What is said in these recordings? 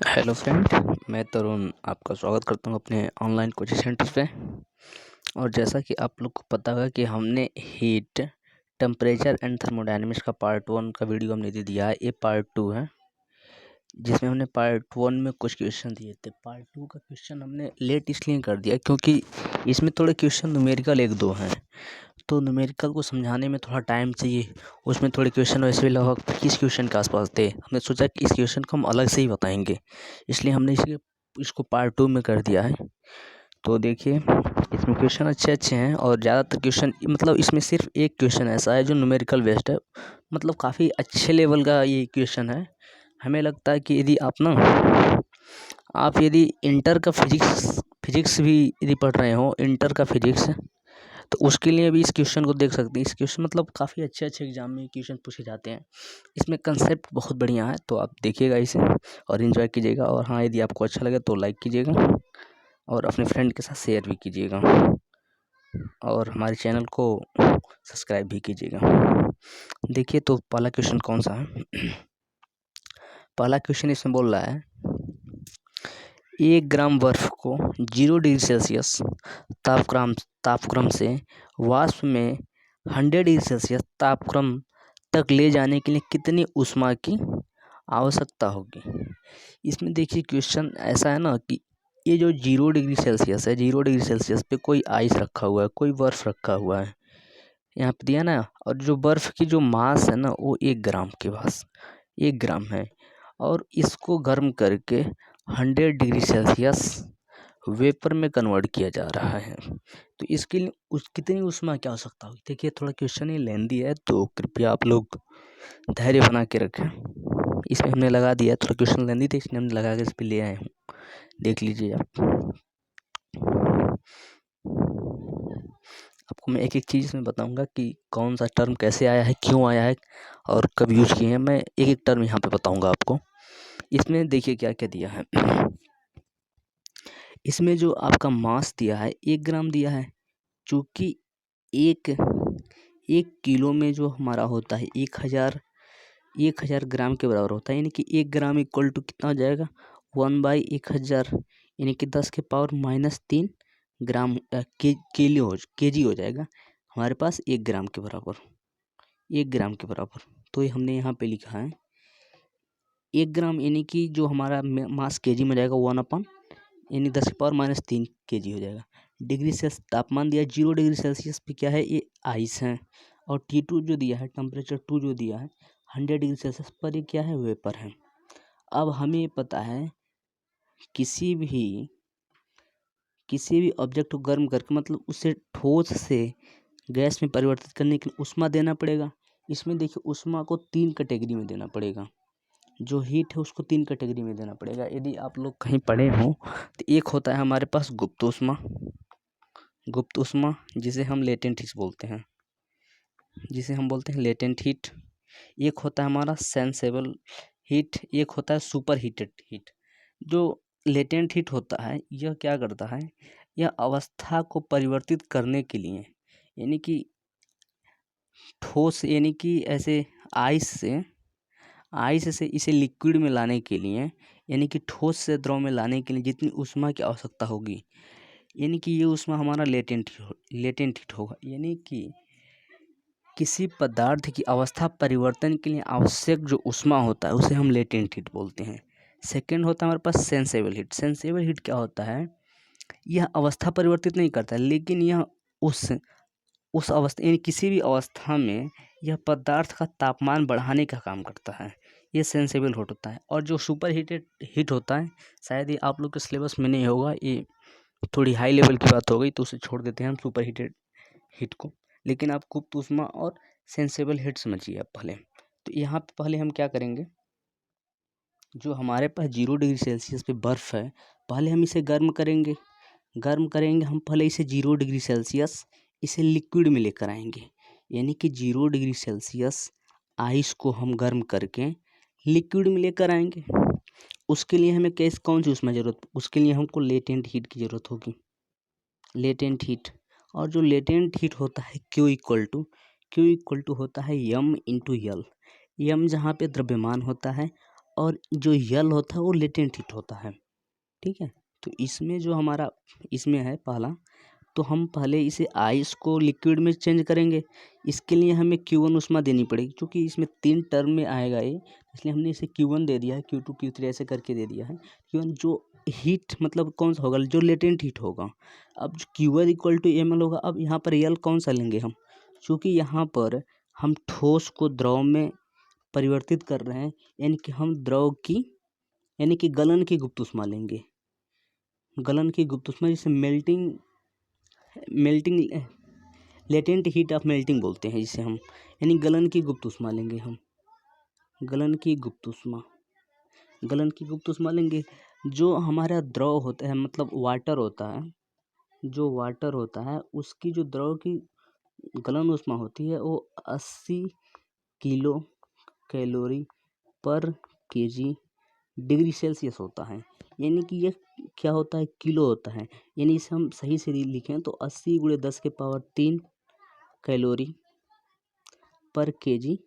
Hello friend, मैं तरुण आपका स्वागत करता हूँ अपने ऑनलाइन कोचिंग सेंटर पे। और जैसा कि आप लोग को पता होगा कि हमने हीट, टेम्परेचर एंड थर्मोडायनेमिक्स का पार्ट 1 का वीडियो हमने दे दिया है। ये पार्ट 2 है, जिसमें हमने पार्ट 1 में कुछ क्वेश्चन दिए थे। पार्ट 2 का क्वेश्चन हमने लेट इसलिए कर दिया क्योंकि इसमें थोड़े क्वेश्चन न्यूमेरिकल 1-2 हैं, तो न्यूमेरिकल को समझाने में थोड़ा टाइम चाहिए। उसमें थोड़े क्वेश्चन वैसे भी लगभग 25 क्वेश्चन के आसपास थे। हमने सोचा कि इस क्वेश्चन को हम अलग से ही बताएंगे, इसलिए हमने इसको पार्ट 2 में कर दिया है। तो देखिए, इसमें क्वेश्चन अच्छे हैं और ज़्यादातर क्वेश्चन मतलब इसमें सिर्फ एक क्वेश्चन ऐसा है जो न्यूमेरिकल बेस्ड है, मतलब काफ़ी अच्छे लेवल का ये क्वेश्चन है। हमें लगता है कि यदि आप यदि इंटर का फिजिक्स भी यदि पढ़ रहे हो, इंटर का फिजिक्स, तो उसके लिए भी इस क्वेश्चन को देख सकते हैं। इस क्वेश्चन मतलब काफ़ी अच्छे एग्जाम में क्वेश्चन पूछे जाते हैं। इसमें कंसेप्ट बहुत बढ़िया है, तो आप देखिएगा इसे और एंजॉय कीजिएगा। और हाँ, यदि आपको अच्छा लगे तो लाइक कीजिएगा और अपने फ्रेंड के साथ शेयर भी कीजिएगा और हमारे चैनल को सब्सक्राइब भी कीजिएगा। देखिए, तो पहला क्वेश्चन कौन सा है? पहला क्वेश्चन इसमें बोल रहा है 1 ग्राम बर्फ को 0 डिग्री सेल्सियस तापक्रम से वाष्प में 100 डिग्री सेल्सियस तापक्रम तक ले जाने के लिए कितनी ऊष्मा की आवश्यकता होगी। इसमें देखिए, क्वेश्चन ऐसा है ना कि ये जो 0 डिग्री सेल्सियस है, 0 डिग्री सेल्सियस पे कोई आइस रखा हुआ है, कोई बर्फ़ रखा हुआ है, यहाँ पे दिया ना। और जो बर्फ़ की जो मास है ना, वो 1 ग्राम के पास 1 ग्राम है, और इसको गर्म करके 100 डिग्री सेल्सियस वेपर में कन्वर्ट किया जा रहा है। तो इसके लिए कितनी ऊष्मा की आवश्यकता होगी? देखिए, थोड़ा क्वेश्चन ये लेंदी है, तो कृपया आप लोग धैर्य बना के रखें। इसमें हमने लगा दिया, थोड़ा क्वेश्चन लेंदी थी इसलिए हमने लगा के इस पर ले आए हूँ। देख लीजिए आप। आपको मैं एक चीज़ में बताऊंगा कि कौन सा टर्म कैसे आया है, क्यों आया है और कब यूज किए हैं। मैं एक टर्म यहाँ पे बताऊंगा आपको। इसमें देखिए क्या क्या दिया है। इसमें जो आपका मास दिया है 1 ग्राम दिया है, चूँकि एक किलो में जो हमारा होता है 1000 ग्राम के बराबर होता है, यानी कि 1 ग्राम इक्वल टू कितना हो जाएगा? 1/1000, यानी कि 10 के पावर -3 ग्राम केजी हो जाएगा हमारे पास 1 ग्राम के बराबर। 1 ग्राम के बराबर, तो ये हमने यहाँ पे लिखा है 1 ग्राम, यानी कि जो हमारा मास केजी में जाएगा 1 यानी 10 के पावर -3 केजी हो जाएगा। डिग्री सेल्सियस तापमान दिया है 0 डिग्री सेल्सियस पे, क्या है? ये आइस है। और T2 जो दिया है, टेम्परेचर 2 जो दिया है 100 डिग्री सेल्सियस पर, ये क्या है? वेपर है। अब हमें पता है किसी भी ऑब्जेक्ट को गर्म करके, मतलब उसे ठोस से गैस में परिवर्तित करने के लिए ऊष्मा देना पड़ेगा। इसमें देखिए, ऊष्मा को 3 कैटेगरी में देना पड़ेगा। जो हीट है उसको 3 कैटेगरी में देना पड़ेगा। यदि आप लोग कहीं पढ़े हों तो एक होता है हमारे पास गुप्त ऊष्मा, जिसे हम लेटेंट हीट बोलते हैं, लेटेंट हीट। एक होता है हमारा सेंसेबल हीट, एक होता है सुपर हीटेड हीट। जो लेटेंट हीट होता है, यह क्या करता है? यह अवस्था को परिवर्तित करने के लिए, यानी कि ठोस, यानी कि ऐसे आइस से इसे लिक्विड में लाने के लिए, यानी कि ठोस से द्रव में लाने के लिए जितनी ऊष्मा की आवश्यकता होगी, यानी कि ये ऊष्मा हमारा लेटेंट हीट होगा। यानी कि किसी पदार्थ की अवस्था परिवर्तन के लिए आवश्यक जो ऊष्मा होता है उसे हम लेटेंट हीट बोलते हैं। सेकेंड होता है हमारे पास सेंसेबल हीट क्या होता है? यह अवस्था परिवर्तित नहीं करता, लेकिन यह उस अवस्था, यानी किसी भी अवस्था में यह पदार्थ का तापमान बढ़ाने का काम करता है। ये सेंसेबल हीट होता है। और जो सुपर हीट होता है, शायद ये आप लोग के सिलेबस में नहीं होगा, ये थोड़ी हाई लेवल की बात हो गई, तो उसे छोड़ देते हैं हम सुपर हीट को। लेकिन आप गुप्त ऊष्मा और सेंसेबल हीट समझिए आप पहले। तो यहाँ पे पहले हम क्या करेंगे, जो हमारे पास 0 डिग्री सेल्सियस पे बर्फ़ है, पहले हम इसे गर्म करेंगे हम पहले इसे 0 डिग्री सेल्सियस इसे लिक्विड में लेकर आएंगे, यानी कि 0 डिग्री सेल्सियस आइस को हम गर्म करके लिक्विड में लेकर आएंगे। उसके लिए हमें कौन सी उसमें ज़रूरत, उसके लिए हमको लेटेंट हीट की ज़रूरत होगी, लेटेंट हीट। और जो लेटेंट हीट होता है Q इक्वल टू होता है M इंटू यल। M जहाँ पे द्रव्यमान होता है और जो यल होता है वो लेटेंट हीट होता है। ठीक है, तो इसमें जो हमारा इसमें है पहला, तो हम पहले इसे आइस को लिक्विड में चेंज करेंगे। इसके लिए हमें Q1 ऊष्मा देनी पड़ेगी, क्योंकि इसमें 3 टर्म में आएगा ये, इसलिए हमने इसे Q1 दे दिया है, Q2 Q3 ऐसे करके दे दिया है। Q1 जो हीट मतलब कौन सा होगा, जो लेटेंट हीट होगा। अब Q1 इक्वल टू ml होगा। अब यहाँ पर यल कौन सा लेंगे हम, क्योंकि यहाँ पर हम ठोस को द्रव में परिवर्तित कर रहे हैं, यानी कि हम द्रव की यानी कि गलन की गुप्त ऊष्मा लेंगे। गलन की गुप्त ऊष्मा जिसे melting latent heat of melting बोलते हैं जिसे हम, यानी गलन की गुप्त ऊष्मा लेंगे हम। गलन की गुप्त ऊष्मा लेंगे। जो हमारा द्रव होता है मतलब वाटर होता है, जो वाटर होता है उसकी जो द्रव की गलन ऊष्मा होती है वो 80 किलो कैलोरी पर केजी डिग्री सेल्सियस होता है। यानी कि ये क्या होता है, किलो होता है। यानी इसे हम सही से लिखें तो 80 × 10⁻³ कैलोरी पर केजी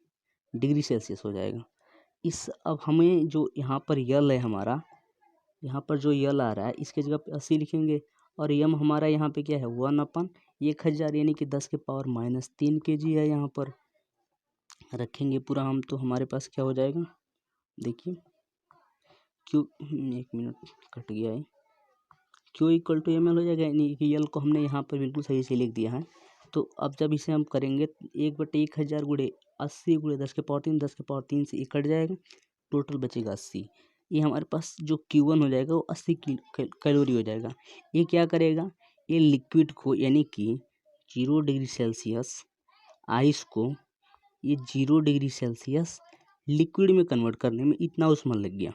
डिग्री सेल्सियस हो जाएगा। अब हमें जो यहाँ पर यल है हमारा, यहाँ पर जो यल आ रहा है इसके जगह पे 80 लिखेंगे, और यम हमारा यहाँ पे क्या है 1/1000 यानी कि 10⁻³ केजी है। यहाँ पर रखेंगे पूरा हम, तो हमारे पास क्या हो जाएगा, देखिए एक मिनट कट गया है, Q इक्वल टू ml हो जाएगा। यानी कि यल को हमने यहाँ पर बिल्कुल सही से लिख दिया है। तो अब जब इसे हम करेंगे 1/1000 × 80 × 10⁻³ से ये कट जाएगा, टोटल बचेगा 80। ये हमारे पास जो Q1 हो जाएगा वो 80 कैलोरी हो जाएगा। ये क्या करेगा, ये लिक्विड को यानी कि 0 डिग्री सेल्सियस आइस को ये 0 डिग्री सेल्सियस लिक्विड में कन्वर्ट करने में इतना ऊष्मा लग गया।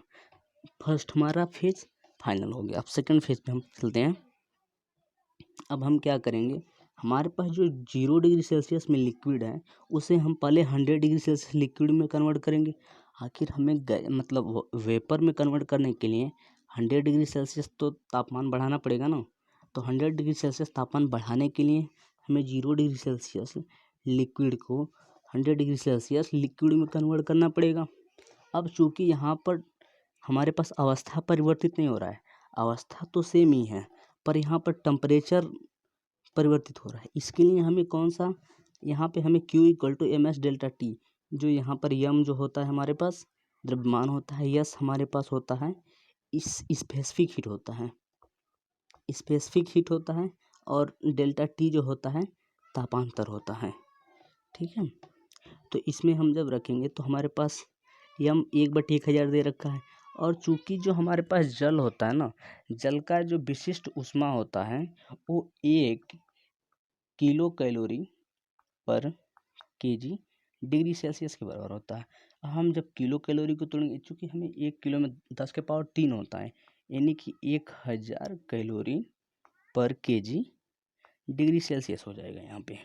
फर्स्ट हमारा फेज फाइनल हो गया। अब सेकंड फेज पे हम चलते हैं। अब हम क्या करेंगे, हमारे पास जो 0 डिग्री सेल्सियस में लिक्विड है उसे हम पहले 100 डिग्री सेल्सियस लिक्विड में कन्वर्ट करेंगे। आखिर हमें मतलब वेपर में कन्वर्ट करने के लिए 100 डिग्री सेल्सियस तो तापमान बढ़ाना पड़ेगा ना। तो 100 डिग्री सेल्सियस तापमान बढ़ाने के लिए हमें 0 डिग्री सेल्सियस लिक्विड को 100 डिग्री सेल्सियस लिक्विड में कन्वर्ट करना पड़ेगा। अब चूँकि यहाँ पर हमारे पास अवस्था परिवर्तित नहीं हो रहा है, अवस्था तो सेम ही है, पर यहाँ पर टेम्परेचर परिवर्तित हो रहा है। इसके लिए हमें कौन सा, यहाँ पे हमें Q equal to MS delta T, जो यहाँ पर यम जो होता है हमारे पास द्रव्यमान होता है, यस हमारे पास होता है इस स्पेसिफिक हीट होता है, स्पेसिफिक हीट होता है, और डेल्टा T जो होता है तापांतर होता है। ठीक है, तो इसमें हम जब रखेंगे तो हमारे पास यम 1/1000 दे रखा है। और चूंकि जो हमारे पास जल होता है ना, जल का जो विशिष्ट ऊष्मा होता है वो 1 किलो कैलोरी पर केजी डिग्री सेल्सियस के बराबर होता है। हम जब किलो कैलोरी को तोड़ेंगे, चूँकि हमें 1 किलो में 10⁻³ होता है, यानी कि 1000 कैलोरी पर केजी डिग्री सेल्सियस हो जाएगा यहाँ पे।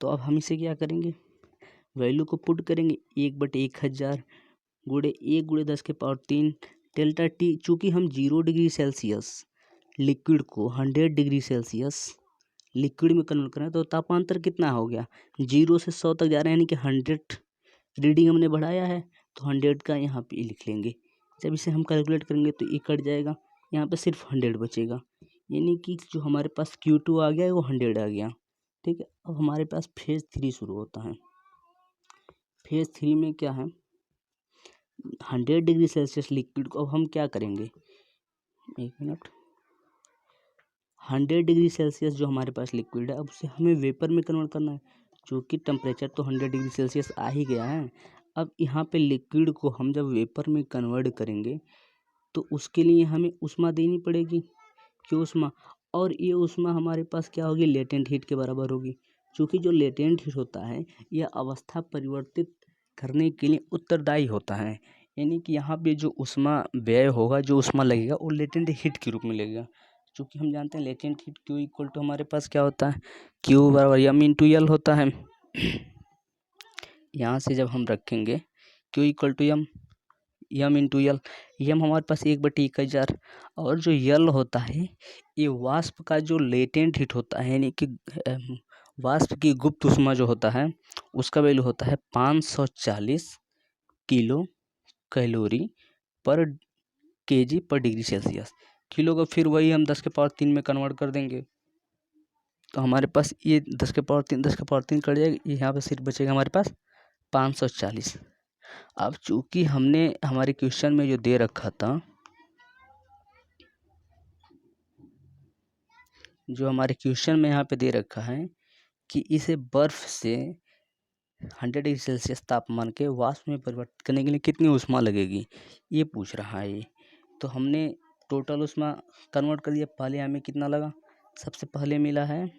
तो अब हम इसे क्या करेंगे, वैल्यू को पुट करेंगे 1/1000 × 1 × 10⁻³ डेल्टा T। चूँकि हम 0 डिग्री सेल्सियस लिक्विड को 100 डिग्री सेल्सियस लिक्विड में कन्वर्ट करें तो तापांतर कितना हो गया, 0 से 100 तक जा रहा है, यानी कि 100 रीडिंग हमने बढ़ाया है, तो 100 का यहाँ पे लिख लेंगे। जब इसे हम कैलकुलेट करेंगे तो ये कट जाएगा, यहाँ पे सिर्फ 100 बचेगा, यानी कि जो हमारे पास Q2 आ गया है वो 100 आ गया। ठीक है, अब हमारे पास फेज 3 शुरू होता है। फेज 3 में क्या है, 100 डिग्री सेल्सियस लिक्विड को अब हम क्या करेंगे, एक मिनट, 100 डिग्री सेल्सियस जो हमारे पास लिक्विड है अब उसे हमें वेपर में कन्वर्ट करना है। चूँकि टेम्परेचर तो 100 डिग्री सेल्सियस आ ही गया है। अब यहाँ पे लिक्विड को हम जब वेपर में कन्वर्ट करेंगे तो उसके लिए हमें ऊष्मा देनी पड़ेगी, क्यों ऊष्मा, और ये ऊष्मा हमारे पास क्या होगी, लेटेंट हीट के बराबर होगी। चूँकि जो लेटेंट हीट होता है यह अवस्था परिवर्तित करने के लिए उत्तरदायी होता है, यानी कि यहाँ पे जो ऊष्मा व्यय होगा, जो ऊष्मा लगेगा वो लेटेंट हीट के रूप में लगेगा। चूँकि हम जानते हैं latent heat Q equal to हमारे पास क्या होता है, Q बराबर M इंटू यल होता है। यहाँ से जब हम रखेंगे Q equal to M into L, M हमारे पास 1/21,000 और जो यल होता है ये वाष्प का जो लेटेंट हीट होता है, यानी कि वाष्प की गुप्त ऊष्मा जो होता है उसका वैल्यू होता है 540 किलो कैलोरी पर केजी पर डिग्री सेल्सियस। किलो को फिर वही हम 10 के पावर 3 में कन्वर्ट कर देंगे, तो हमारे पास ये 10 के पावर 3 कट जाएगा, यहाँ पे सिर्फ बचेगा हमारे पास 540। अब चूंकि हमने हमारे क्वेश्चन में जो दे रखा था, जो हमारे क्वेश्चन में यहाँ पे दे रखा है कि इसे बर्फ से 100 डिग्री सेल्सियस तापमान के वाष्प में परिवर्तित करने के लिए कितनी ऊष्मा लगेगी, ये पूछ रहा है। तो हमने टोटल ऊष्मा कन्वर्ट कर दिया। पहले हमें कितना लगा, सबसे पहले मिला है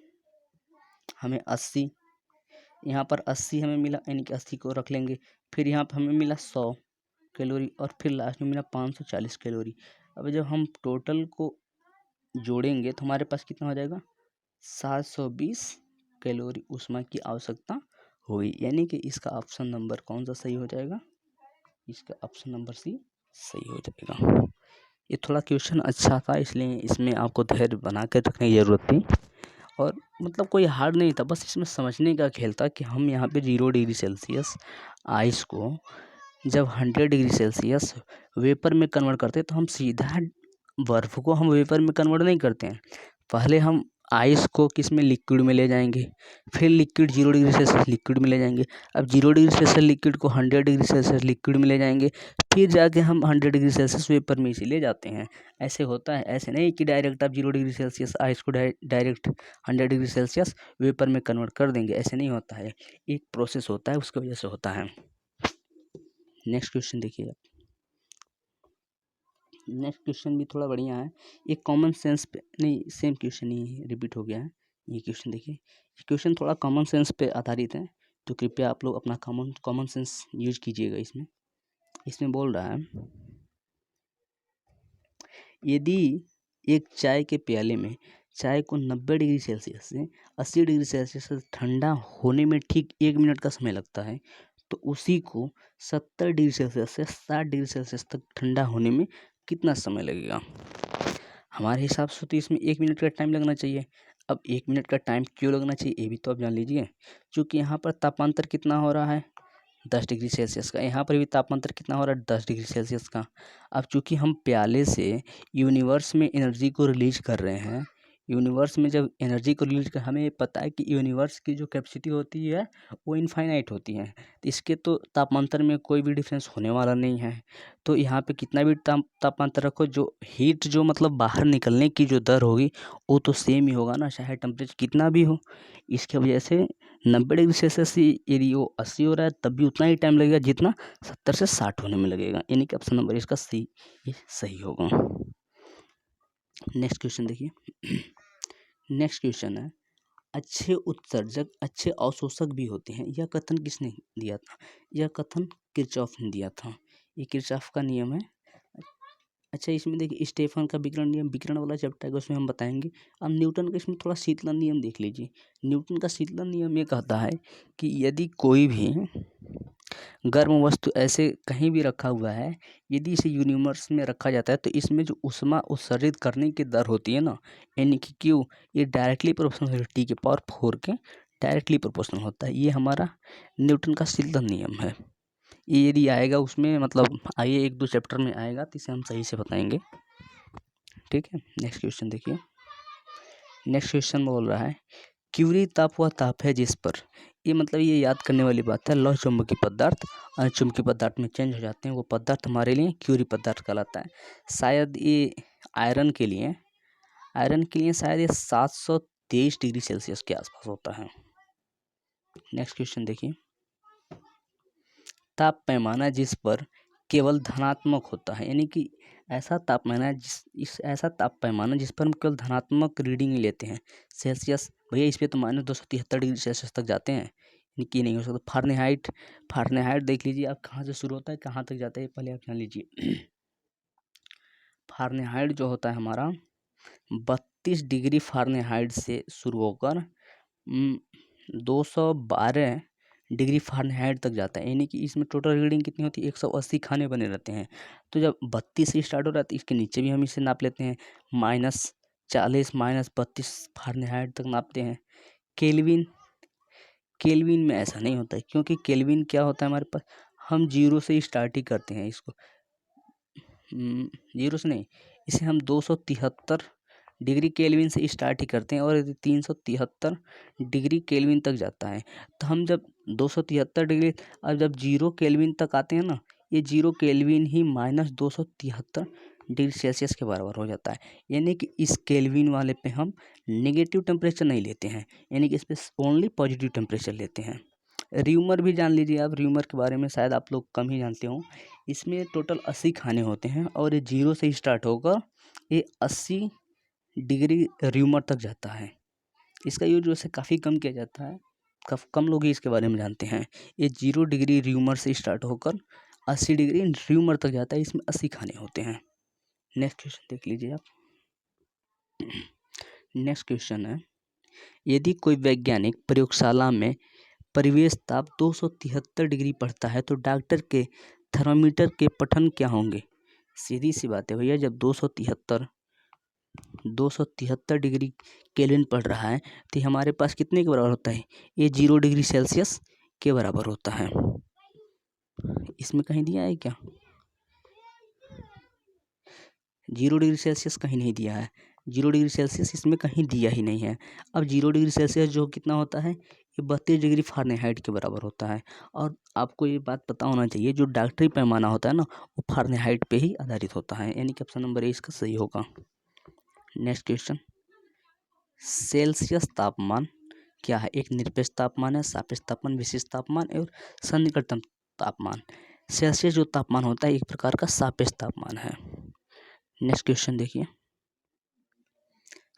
हमें 80, यहाँ पर 80 हमें मिला, यानी कि 80 को रख लेंगे। फिर यहाँ पर हमें मिला 100 कैलोरी और फिर लास्ट में मिला 540 कैलोरी। अब जब हम टोटल को जोड़ेंगे तो हमारे पास कितना हो जाएगा, 720 कैलोरी ऊष्मा की आवश्यकता होगी, यानी कि इसका ऑप्शन नंबर कौन सा सही हो जाएगा, इसका ऑप्शन नंबर सी सही हो जाएगा। ये थोड़ा क्वेश्चन अच्छा था, इसलिए इसमें आपको धैर्य बना कर रखने की ज़रूरत थी, और मतलब कोई हार्ड नहीं था, बस इसमें समझने का खेल था कि हम यहाँ पे 0 डिग्री सेल्सियस आइस को जब 100 डिग्री सेल्सियस वेपर में कन्वर्ट करते हैं तो हम सीधा बर्फ़ को हम वेपर में कन्वर्ट नहीं करते हैं। पहले हम आइस को किस में, लिक्विड में ले जाएंगे, फिर लिक्विड 0 डिग्री सेल्सियस लिक्विड में ले जाएंगे। अब 0 डिग्री सेल्सियस लिक्विड को 100 डिग्री सेल्सियस लिक्विड में ले जाएंगे, फिर जाके हम 100 डिग्री सेल्सियस वेपर में इसे ले जाते हैं। ऐसे होता है, ऐसे नहीं कि डायरेक्ट आप 0 डिग्री सेल्सियस आइस को डायरेक्ट 100 डिग्री सेल्सियस वेपर में कन्वर्ट कर देंगे, ऐसे नहीं होता है। एक प्रोसेस होता है, उसकी वजह से होता है। नेक्स्ट क्वेश्चन देखिए। नेक्स्ट क्वेश्चन भी थोड़ा बढ़िया है, ये कॉमन सेंस पे नहीं, सेम क्वेश्चन ही रिपीट हो गया है। ये क्वेश्चन देखिए, ये क्वेश्चन थोड़ा कॉमन सेंस पे आधारित है, तो कृपया आप लोग अपना कॉमन सेंस यूज कीजिएगा इसमें। इसमें बोल रहा है, यदि एक चाय के प्याले में चाय को 90 डिग्री सेल्सियस से 80 डिग्री सेल्सियस से ठंडा होने में ठीक 1 मिनट का समय लगता है, तो उसी को 70 डिग्री सेल्सियस से 60 डिग्री सेल्सियस तक ठंडा होने में कितना समय लगेगा। हमारे हिसाब से तो इसमें 1 मिनट का टाइम लगना चाहिए। अब 1 मिनट का टाइम क्यों लगना चाहिए, ये भी तो आप जान लीजिए। क्योंकि यहाँ पर तापांतर कितना हो रहा है, 10 डिग्री सेल्सियस का, यहाँ पर भी तापांतर कितना हो रहा है, 10 डिग्री सेल्सियस का। अब चूंकि हम प्याले से यूनिवर्स में एनर्जी को रिलीज कर रहे हैं, यूनिवर्स में जब एनर्जी को रिलीज कर, हमें पता है कि यूनिवर्स की जो कैपेसिटी होती है वो इनफाइनाइट होती है, तो इसके तो तापांतर में कोई भी डिफरेंस होने वाला नहीं है। तो यहाँ पे कितना भी तापांतर रखो, जो हीट जो मतलब बाहर निकलने की जो दर होगी वो तो सेम ही होगा ना, चाहे टेम्परेचर कितना भी हो। इसके वजह से 90 डिग्री सेल्सियस यदि वो 80 हो रहा है तब भी उतना ही टाइम लगेगा जितना 70 से 60 होने में लगेगा, यानी कि ऑप्शन नंबर इसका सी ये सही होगा। नेक्स्ट क्वेश्चन देखिए। नेक्स्ट क्वेश्चन है, अच्छे उत्सर्जक अच्छे अवशोषक भी होते हैं, यह कथन किसने दिया था, यह कथन किरचॉफ ने दिया था, ये किरचॉफ का नियम है। अच्छा, इसमें देखिए स्टेफन का विकिरण नियम, विकिरण वाला चैप्टर है, उसमें हम बताएंगे। अब न्यूटन का इसमें थोड़ा शीतलन नियम देख लीजिए। न्यूटन का शीतलन नियम ये कहता है कि यदि कोई भी गर्म वस्तु ऐसे कहीं भी रखा हुआ है, यदि इसे यूनिवर्स में रखा जाता है तो इसमें जो ऊष्मा उत्सर्जित करने की दर होती है ना, यानी कि क्यू, ये डायरेक्टली प्रोपोर्शनल है टी के पावर 4 के, डायरेक्टली प्रोपोर्शनल होता है। ये हमारा न्यूटन का शीतलन नियम है। ये यदि आएगा उसमें, मतलब आइए 1-2 चैप्टर में आएगा तो इसे हम सही से बताएंगे, ठीक है। नेक्स्ट क्वेश्चन देखिए। नेक्स्ट क्वेश्चन बोल रहा है, क्यूरी ताप वह ताप है जिस पर, ये मतलब ये याद करने वाली बात है, लौह चुंबकीय पदार्थ अचुंबकीय पदार्थ में चेंज हो जाते हैं, वो पदार्थ हमारे लिए क्यूरी पदार्थ कहलाता है। शायद ये आयरन के लिए शायद ये 723 डिग्री सेल्सियस के आसपास होता है। नेक्स्ट क्वेश्चन देखिए, ताप पैमाना जिस पर केवल धनात्मक होता है, यानी कि ऐसा तापमान ऐसा ताप पैमाना जिस पर हम केवल धनात्मक रीडिंग लेते हैं। सेल्सियस भैया इस पे तो -273 डिग्री सेल्सियस तक जाते हैं, कि नहीं हो सकता। फारेनहाइट देख लीजिए आप, कहाँ से शुरू होता है कहाँ तक जाता है, पहले आप जान लीजिए। फारेनहाइट जो होता है हमारा 32 डिग्री फारेनहाइट से शुरू होकर 212 डिग्री फ़ारेनहाइट तक जाता है, यानी कि इसमें टोटल रीडिंग कितनी होती है, 180 खाने बने रहते हैं। तो जब 32 से स्टार्ट हो रहा है तो इसके नीचे भी हम इसे नाप लेते हैं, -40 -32 फ़ारेनहाइट तक नापते हैं। केल्विन केल्विन में ऐसा नहीं होता है, क्योंकि केल्विन क्या होता है हमारे पास, हम 0 से स्टार्ट ही करते हैं इसको, 0 से नहीं, इसे हम 273 डिग्री केल्विन से स्टार्ट ही करते हैं और यदि 373 डिग्री केल्विन तक जाता है तो हम जब 273 डिग्री, अब जब 0 केल्विन तक आते हैं ना, ये 0 केल्विन ही -273 डिग्री सेल्सियस के बराबर हो जाता है। यानी कि इस केल्विन वाले पे हम नेगेटिव टेम्परेचर नहीं लेते हैं, यानी कि इस पे ओनली पॉजिटिव टेम्परेचर लेते हैं। र्यूमर भी जान लीजिए आप, र्यूमर के बारे में शायद आप लोग कम ही जानते हो। इसमें टोटल 80 खाने होते हैं और ये 0 से स्टार्ट होकर ये 80 डिग्री र्यूमर तक जाता है। इसका यूज वैसे काफ़ी कम किया जाता है, कम लोग ही इसके बारे में जानते हैं। ये 0 डिग्री र्यूमर से स्टार्ट होकर 80 डिग्री र्यूमर तक जाता है, इसमें 80 खाने होते हैं। नेक्स्ट क्वेश्चन देख लीजिए आप। नेक्स्ट क्वेश्चन है, यदि कोई वैज्ञानिक प्रयोगशाला में परिवेश ताप 273 डिग्री पढ़ता है तो डॉक्टर के थर्मामीटर के पठन क्या होंगे। सीधी सी बात है भैया, जब 273 डिग्री केल्विन पढ़ रहा है तो हमारे पास कितने के बराबर होता है, ये 0 डिग्री सेल्सियस के बराबर होता है। इसमें कहीं दिया है क्या, 0 डिग्री सेल्सियस कहीं नहीं दिया है, 0 डिग्री सेल्सियस इसमें कहीं दिया ही नहीं है। अब 0 डिग्री सेल्सियस जो कितना होता है, ये 32 डिग्री फ़ारेनहाइट के बराबर होता है। और आपको ये बात पता होना चाहिए, जो डॉक्टरी पैमाना होता है ना, वो फ़ारेनहाइट पे ही आधारित होता है, यानी कि ऑप्शन नंबर ए इसका सही होगा। नेक्स्ट क्वेश्चन, सेल्सियस तापमान क्या है, एक निरपेक्ष तापमान है, सापेक्ष तापमान, विशिष्ट तापमान और सन्निकटन तापमान। सेल्सियस जो तापमान होता है एक प्रकार का सापेक्ष तापमान है। नेक्स्ट क्वेश्चन देखिए,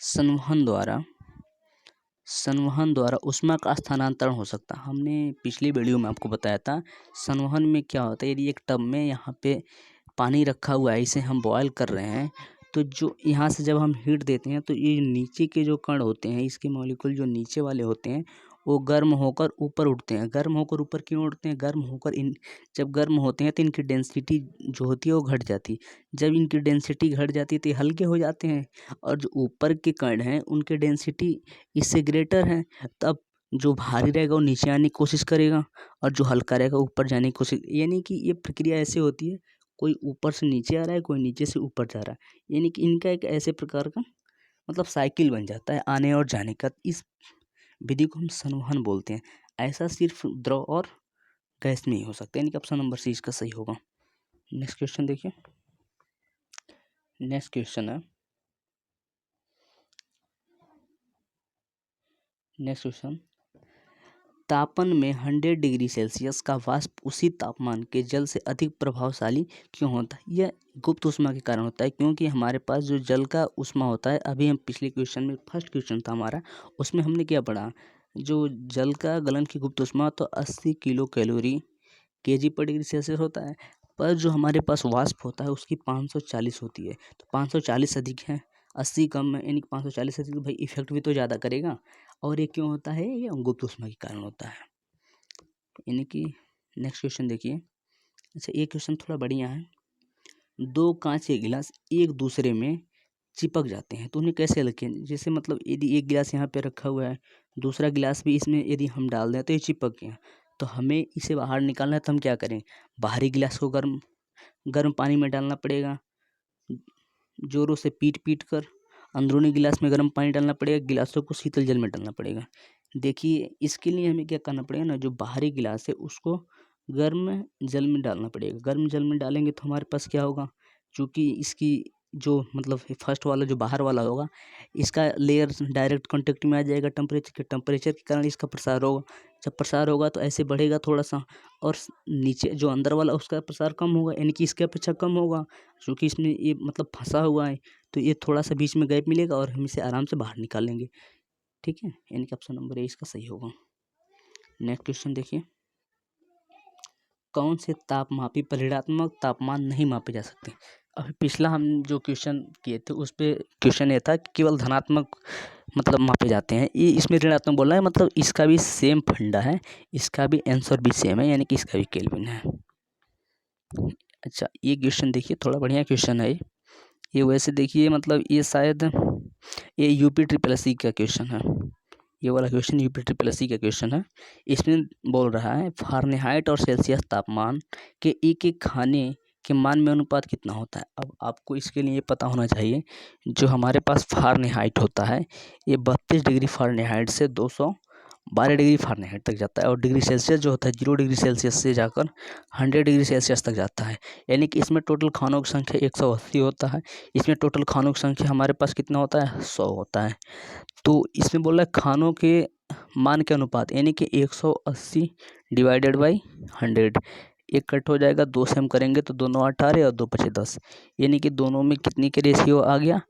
संवहन द्वारा ऊष्मा का स्थानांतरण हो सकता है। हमने पिछली वीडियो में आपको बताया था, संवहन में क्या होता है, यदि एक टब में यहाँ पे पानी रखा हुआ है, इसे हम बॉयल कर रहे हैं, तो जो यहाँ से जब हम हीट देते हैं तो ये नीचे के जो कण होते हैं, इसके मॉलिक्यूल जो नीचे वाले होते हैं वो गर्म होकर ऊपर उठते हैं। गर्म होकर ऊपर क्यों उठते हैं, गर्म होकर जब गर्म होते हैं तो इनकी डेंसिटी जो होती है वो घट जाती है। जब इनकी डेंसिटी घट जाती है तो ये हल्के हो जाते हैं, और जो ऊपर के कण हैं उनकी डेंसिटी इससे ग्रेटर है, तब जो भारी रहेगा वो नीचे आने की कोशिश करेगा और जो हल्का रहेगा ऊपर जाने की कोशिश, यानी कि ये प्रक्रिया ऐसे होती है, कोई ऊपर से नीचे आ रहा है, कोई नीचे से ऊपर जा रहा है, यानी कि इनका एक ऐसे प्रकार का मतलब साइकिल बन जाता है आने और जाने का। इस विधि को हम संवहन बोलते हैं। ऐसा सिर्फ द्रव और गैस में ही हो सकता है, यानी कि ऑप्शन नंबर सी इसका सही होगा। नेक्स्ट क्वेश्चन देखिए, नेक्स्ट क्वेश्चन है, नेक्स्ट क्वेश्चन, तापन में 100 डिग्री सेल्सियस का वाष्प उसी तापमान के जल से अधिक प्रभावशाली क्यों होता है। यह गुप्त ऊष्मा के कारण होता है, क्योंकि हमारे पास जो जल का ऊष्मा होता है, अभी हम पिछले क्वेश्चन में फर्स्ट क्वेश्चन था हमारा, उसमें हमने क्या पढ़ा, जो जल का गलन की गुप्त ऊष्मा तो 80 किलो कैलोरी kg पर डिग्री सेल्सियस होता है, पर जो हमारे पास वाष्प होता है उसकी 540 होती है। तो 540 अधिक है, 80 कम है, यानी कि 540 अधिक, तो भाई इफेक्ट भी तो ज़्यादा करेगा। और ये क्यों होता है, ये गुप्त ऊष्मा के कारण होता है। यानी कि नेक्स्ट क्वेश्चन देखिए, अच्छा ये क्वेश्चन थोड़ा बढ़िया है, दो कांच के गिलास एक दूसरे में चिपक जाते हैं तो उन्हें कैसे रखें। जैसे मतलब यदि एक गिलास यहाँ पे रखा हुआ है, दूसरा गिलास भी इसमें यदि हम डाल दें तो ये चिपक गया, तो हमें इसे बाहर निकालना है तो हम क्या करें, बाहरी गिलास को गर्म पानी में डालना पड़ेगा, जोरों से पीट कर अंदरूनी गिलास में गर्म पानी डालना पड़ेगा, गिलासों को शीतल जल में डालना पड़ेगा। देखिए इसके लिए हमें क्या करना पड़ेगा ना, जो बाहरी गिलास है उसको गर्म जल में डालना पड़ेगा। गर्म जल में डालेंगे तो हमारे पास क्या होगा, चूँकि इसकी जो मतलब फर्स्ट वाला जो बाहर वाला होगा, इसका लेयर डायरेक्ट कांटेक्ट में आ जाएगा टेम्परेचर के कारण इसका प्रसार होगा। जब प्रसार होगा तो ऐसे बढ़ेगा थोड़ा सा, और नीचे जो अंदर वाला उसका प्रसार कम होगा, यानी कि इसके अपेक्षा कम होगा, क्योंकि इसमें ये मतलब फंसा हुआ है, तो ये थोड़ा सा बीच में गैप मिलेगा और हम इसे आराम से बाहर निकाल लेंगे। ठीक है, यानी कि ऑप्शन नंबर ए इसका सही होगा। नेक्स्ट क्वेश्चन देखिए, कौन से तापमापी पर ऋणात्मक तापमान नहीं मापे जा सकते। अभी पिछला हम जो क्वेश्चन किए थे उस पर क्वेश्चन ये था कि केवल धनात्मक मतलब मापे जाते हैं। ये इसमें ऋणात्मक बोल रहा है, मतलब इसका भी सेम फंडा है, इसका भी आंसर भी सेम है, यानी कि इसका भी केल्विन है। अच्छा, ये क्वेश्चन देखिए, थोड़ा बढ़िया क्वेश्चन है ये वैसे देखिए, मतलब ये शायद ये यूपी ट्रिपल एस सी का क्वेश्चन है। ये वाला question UP triple S C का क्वेश्चन है। इसमें बोल रहा है फारेनहाइट और सेल्सियस तापमान के एक एक खाने के मान में अनुपात कितना होता है। अब आपको इसके लिए पता होना चाहिए, जो हमारे पास फारेनहाइट होता है ये 32 डिग्री फारेनहाइट से 212 डिग्री फारेनहाइट तक जाता है, और डिग्री सेल्सियस जो होता है 0 डिग्री सेल्सियस से जाकर 100 डिग्री सेल्सियस तक जाता है। यानी कि इसमें टोटल खानों की संख्या 180 होता है, इसमें टोटल खानों की संख्या हमारे पास कितना होता है, 100 होता है। तो इसमें बोल रहा है खानों के मान के अनुपात, यानी कि 180 डिवाइडेड बाई 100, एक कट हो जाएगा, 2 से हम करेंगे तो 2 9 18 और 2 5 10, यानी कि दोनों में कितनी के रेशियो आ गया,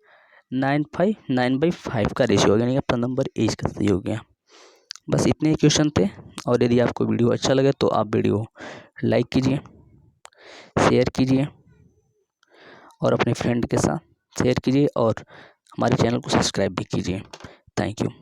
9/5 का रेशियो हो गया, यानी कि अपना नंबर ए इसका सही हो गया। बस इतने ही क्वेश्चन थे। और यदि आपको वीडियो अच्छा लगे तो आप वीडियो लाइक कीजिए, शेयर कीजिए और अपने फ्रेंड के साथ शेयर कीजिए, और हमारे चैनल को सब्सक्राइब भी कीजिए। Thank you.